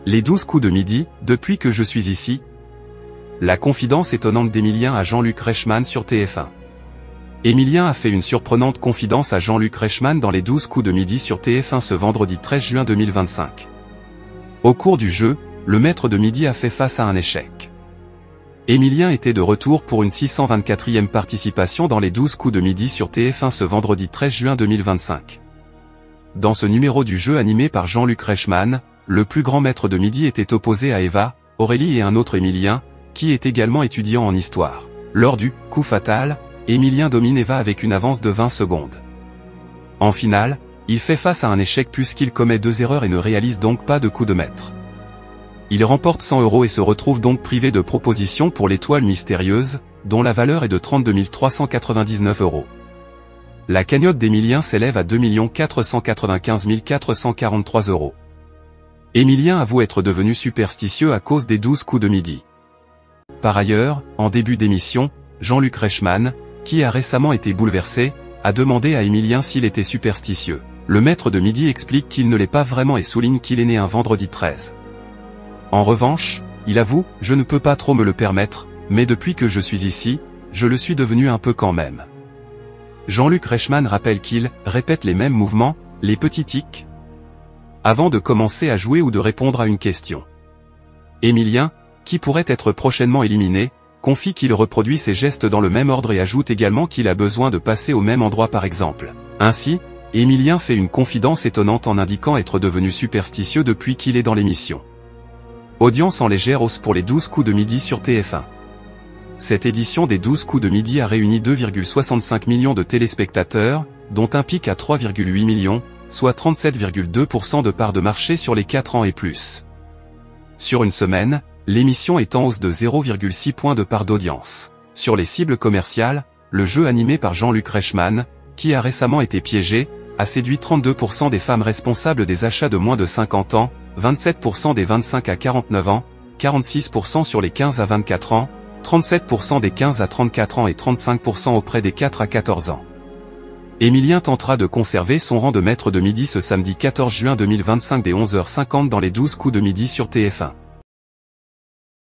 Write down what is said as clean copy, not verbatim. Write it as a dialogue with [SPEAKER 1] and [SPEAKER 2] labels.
[SPEAKER 1] Les 12 coups de midi, depuis que je suis ici. La confidence étonnante d'Emilien à Jean-Luc Reichmann sur TF1. Emilien a fait une surprenante confidence à Jean-Luc Reichmann dans les 12 coups de midi sur TF1 ce vendredi 13 juin 2025. Au cours du jeu, le maître de midi a fait face à un échec. Emilien était de retour pour une 624e participation dans les 12 coups de midi sur TF1 ce vendredi 13 juin 2025. Dans ce numéro du jeu animé par Jean-Luc Reichmann, le plus grand maître de midi était opposé à Eva, Aurélie et un autre Emilien, qui est également étudiant en histoire. Lors du « coup fatal », Emilien domine Eva avec une avance de 20 secondes. En finale, il fait face à un échec puisqu'il commet 2 erreurs et ne réalise donc pas de coup de maître. Il remporte 100 € et se retrouve donc privé de propositions pour l'étoile mystérieuse, dont la valeur est de 32 399 €. La cagnotte d'Emilien s'élève à 2 495 443 €. Emilien avoue être devenu superstitieux à cause des 12 coups de midi. Par ailleurs, en début d'émission, Jean-Luc Reichmann, qui a récemment été bouleversé, a demandé à Emilien s'il était superstitieux. Le maître de midi explique qu'il ne l'est pas vraiment et souligne qu'il est né un vendredi 13. En revanche, il avoue « Je ne peux pas trop me le permettre, mais depuis que je suis ici, je le suis devenu un peu quand même ». Jean-Luc Reichmann rappelle qu'il répète les mêmes mouvements, les petits tics, avant de commencer à jouer ou de répondre à une question. Emilien, qui pourrait être prochainement éliminé, confie qu'il reproduit ses gestes dans le même ordre et ajoute également qu'il a besoin de passer au même endroit par exemple. Ainsi, Emilien fait une confidence étonnante en indiquant être devenu superstitieux depuis qu'il est dans l'émission. Audience en légère hausse pour les 12 coups de midi sur TF1. Cette édition des 12 coups de midi a réuni 2,65 millions de téléspectateurs, dont un pic à 3,8 millions, soit 37,2% de part de marché sur les 4 ans et plus. Sur une semaine, l'émission est en hausse de 0,6 points de part d'audience. Sur les cibles commerciales, le jeu animé par Jean-Luc Reichmann, qui a récemment été piégé, a séduit 32% des femmes responsables des achats de moins de 50 ans, 27% des 25 à 49 ans, 46% sur les 15 à 24 ans, 37% des 15 à 34 ans et 35% auprès des 4 à 14 ans. Emilien tentera de conserver son rang de maître de midi ce samedi 14 juin 2025 dès 11h50 dans les 12 coups de midi sur TF1.